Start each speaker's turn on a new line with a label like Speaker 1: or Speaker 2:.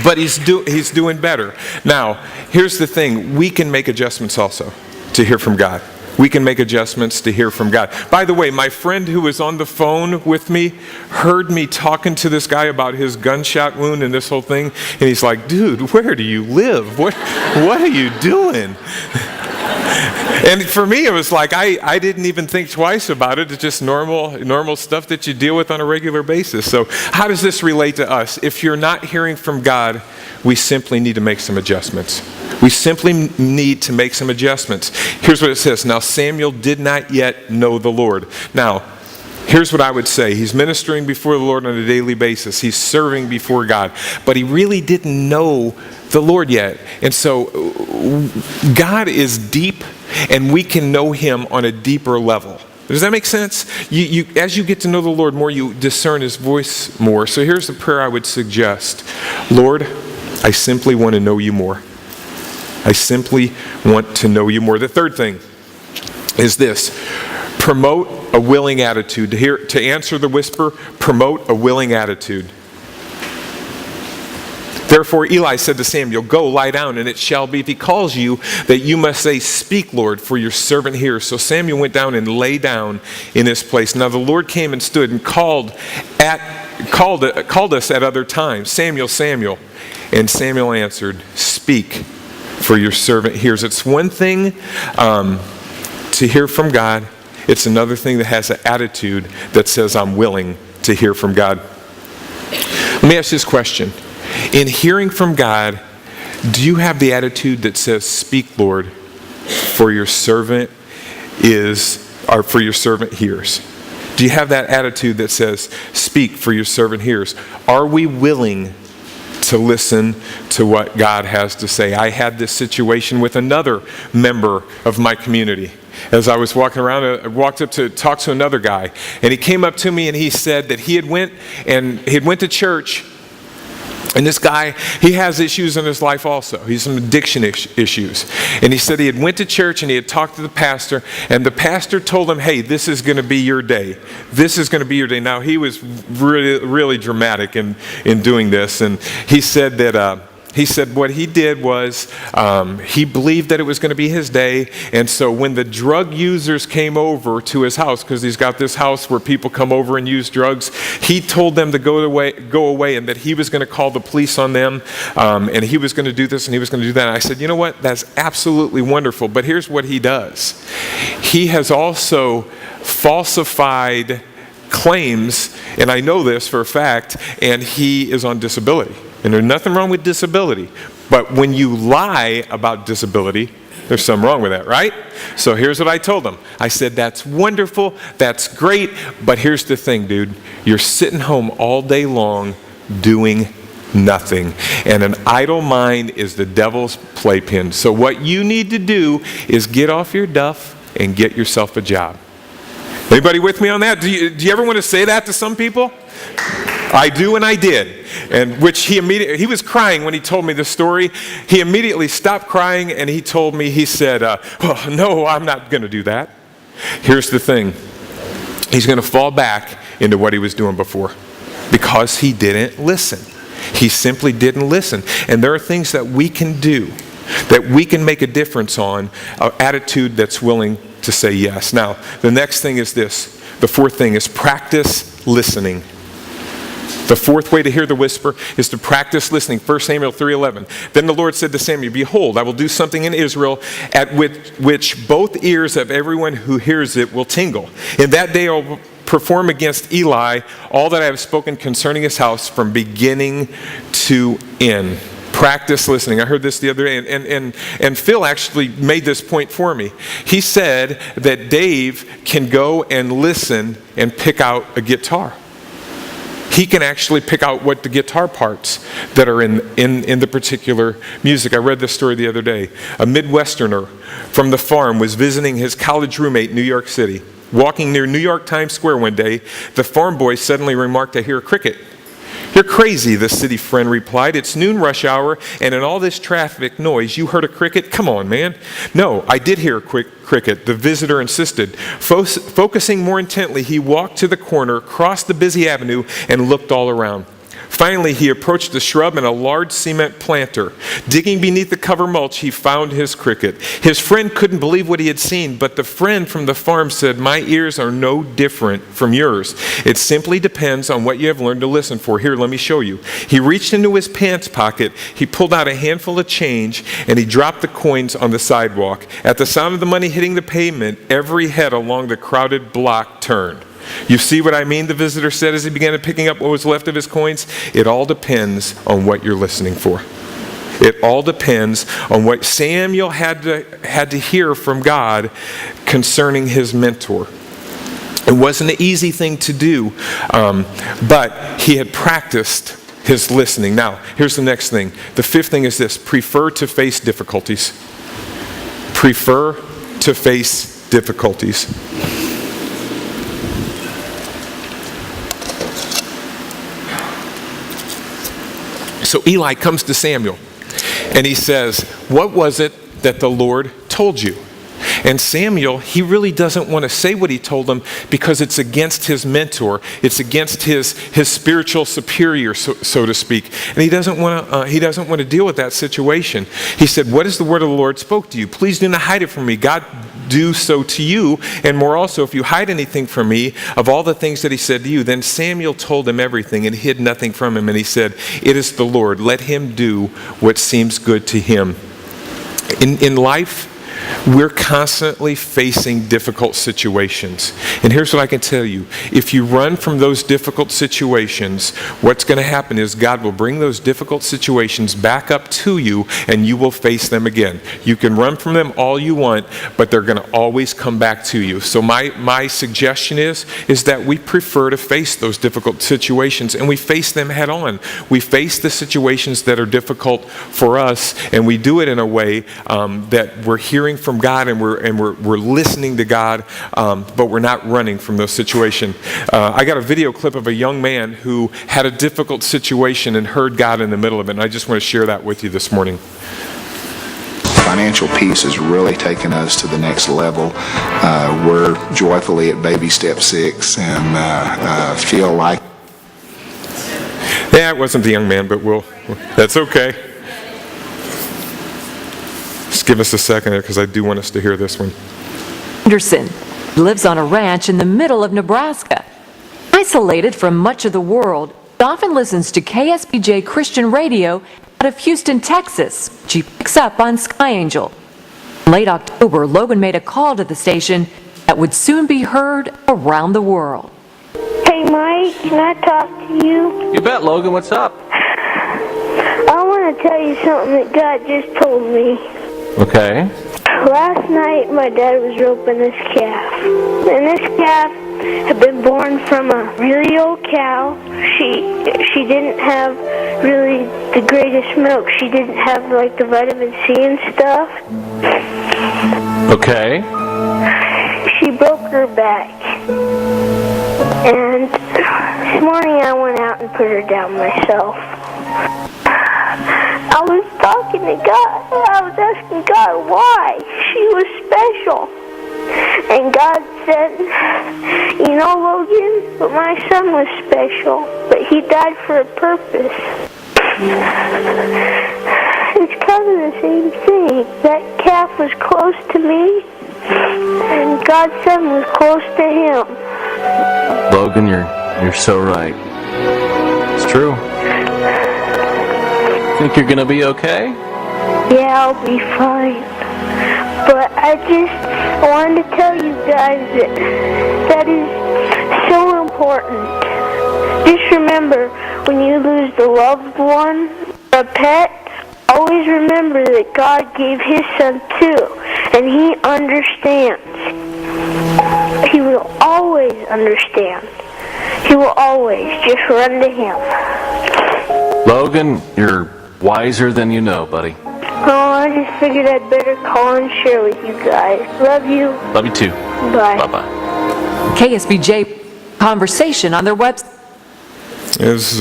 Speaker 1: But he's doing better. Now, here's the thing. We can make adjustments also to hear from God. We can make adjustments to hear from God. By the way, my friend who was on the phone with me heard me talking to this guy about his gunshot wound and this whole thing. And he's like, dude, where do you live? What are you doing? And for me, it was like, I didn't even think twice about it. It's just normal stuff that you deal with on a regular basis. So how does this relate to us? If you're not hearing from God, we simply need to make some adjustments. We simply need to make some adjustments. Here's what it says. Now Samuel did not yet know the Lord. Now, here's what I would say. He's ministering before the Lord on a daily basis. He's serving before God. But he really didn't know the Lord yet. And so God is deep, and we can know him on a deeper level. Does that make sense? As you get to know the Lord more, you discern his voice more. So here's the prayer I would suggest. Lord, I simply want to know you more. I simply want to know you more. The third thing is this. Promote a willing attitude. To answer the whisper, promote a willing attitude. Therefore Eli said to Samuel, go lie down, and it shall be if he calls you that you must say, speak, Lord, for your servant hears. So Samuel went down and lay down in his place. Now the Lord came and stood and called us at other times, Samuel, Samuel. And Samuel answered, speak, for your servant hears. It's one thing to hear from God. It's another thing that has an attitude that says, I'm willing to hear from God. Let me ask this question. In hearing from God, do you have the attitude that says, speak, Lord, for your servant hears? Do you have that attitude that says, speak, for your servant hears? Are we willing to listen to what God has to say? I had this situation with another member of my community. As I was walking around, I walked up to talk to another guy, and he came up to me and he said that he had went to church. And this guy, he has issues in his life also. He's some addiction issues. And he said he had went to church and he had talked to the pastor, and the pastor told him, hey, this is going to be your day. This is going to be your day. Now, he was really, really dramatic in doing this. And he said that what he did was he believed that it was going to be his day. And so when the drug users came over to his house, because he's got this house where people come over and use drugs, he told them to go away, and that he was going to call the police on them, and he was going to do this and he was going to do that. And I said, you know what? That's absolutely wonderful. But here's what he does. He has also falsified claims, and I know this for a fact, and he is on disability. And there's nothing wrong with disability. But when you lie about disability, there's something wrong with that, right? So here's what I told him. I said, that's wonderful, that's great, but here's the thing, dude. You're sitting home all day long doing nothing. And an idle mind is the devil's playpen. So what you need to do is get off your duff and get yourself a job. Anybody with me on that? Do you ever want to say that to some people? I do, and I did. And which he was crying when he told me the story. He immediately stopped crying and he told me, he said, no, I'm not going to do that. Here's the thing. He's going to fall back into what he was doing before because he didn't listen. He simply didn't listen. And there are things that we can do, that we can make a difference on, an attitude that's willing to say yes. Now, the next thing is this. The fourth thing is practice listening. The fourth way to hear the whisper is to practice listening. 1 Samuel 3:11. Then the Lord said to Samuel, behold, I will do something in Israel at which both ears of everyone who hears it will tingle. In that day I will perform against Eli all that I have spoken concerning his house from beginning to end. Practice listening. I heard this the other day, and Phil actually made this point for me. He said that Dave can go and listen and pick out a guitar. He can actually pick out what the guitar parts that are in the particular music. I read this story the other day. A Midwesterner from the farm was visiting his college roommate in New York City. Walking near New York Times Square one day, the farm boy suddenly remarked, I hear a cricket. You're crazy, the city friend replied. It's noon rush hour, and in all this traffic noise, you heard a cricket? Come on, man. No, I did hear a cricket, the visitor insisted. Focusing more intently, he walked to the corner, crossed the busy avenue, and looked all around. Finally, he approached a shrub and a large cement planter. Digging beneath the cover mulch, he found his cricket. His friend couldn't believe what he had seen, but the friend from the farm said, "My ears are no different from yours. It simply depends on what you have learned to listen for. Here, let me show you." He reached into his pants pocket, he pulled out a handful of change, and he dropped the coins on the sidewalk. At the sound of the money hitting the pavement, every head along the crowded block turned. "You see what I mean?" the visitor said as he began picking up what was left of his coins. "It all depends on what you're listening for." It all depends on what Samuel had to hear from God concerning his mentor. It wasn't an easy thing to do, but he had practiced his listening. Now, here's the next thing. The fifth thing is this: prefer to face difficulties. Prefer to face difficulties. So Eli comes to Samuel and he says, "What was it that the Lord told you?" And Samuel, he really doesn't want to say what he told him because it's against his mentor. It's against his spiritual superior, so to speak. And he doesn't want to deal with that situation. He said, "What is the word of the Lord spoke to you? Please do not hide it from me. God do so to you, and more also, if you hide anything from me of all the things that he said to you." Then Samuel told him everything and hid nothing from him. And he said, "It is the Lord. Let him do what seems good to him." In life, we're constantly facing difficult situations. And here's what I can tell you. If you run from those difficult situations, what's going to happen is God will bring those difficult situations back up to you and you will face them again. You can run from them all you want, but they're going to always come back to you. So my suggestion is that we prefer to face those difficult situations and we face them head on. We face the situations that are difficult for us and we do it in a way that we're hearing from God and we're listening to God, but we're not running from those situations. I got a video clip of a young man who had a difficult situation and heard God in the middle of it, and I just want to share that with you this morning.
Speaker 2: Financial peace has really taken us to the next level. We're joyfully at baby step 6 and feel like...
Speaker 1: Yeah, it wasn't the young man, but that's okay. Just give us a second because I do want us to hear this one.
Speaker 3: Anderson lives on a ranch in the middle of Nebraska. Isolated from much of the world, he often listens to KSBJ Christian Radio out of Houston, Texas, which he picks up on Sky Angel. In late October, Logan made a call to the station that would soon be heard around the world.
Speaker 4: Hey, Mike, can I talk to you?
Speaker 5: You bet, Logan. What's up?
Speaker 4: I want to tell you something that God just told me.
Speaker 5: Okay.
Speaker 4: Last night, my dad was roping this calf. And this calf had been born from a really old cow. She didn't have really the greatest milk. She didn't have, like, the vitamin C and stuff.
Speaker 5: Okay.
Speaker 4: She broke her back. And this morning I went out and put her down myself. I was talking to God. I was asking God why she was special. And God said, "You know, Logan, but my son was special, but he died for a purpose." It's kind of the same thing. That calf was close to me, and God's son was close to him.
Speaker 5: Logan, you're so right. It's true. Think you're gonna be okay?
Speaker 4: Yeah, I'll be fine. But I wanted to tell you guys that is so important. Just remember, when you lose a loved one or a pet, always remember that God gave his son too, and he understands. He will always understand. He will always just run to him.
Speaker 5: Logan, you're wiser than you know, buddy.
Speaker 4: Oh, I just figured I'd better call and share with you guys. Love you.
Speaker 5: Love you too.
Speaker 4: Bye.
Speaker 5: Bye-bye.
Speaker 3: KSBJ Conversation on their website.
Speaker 1: As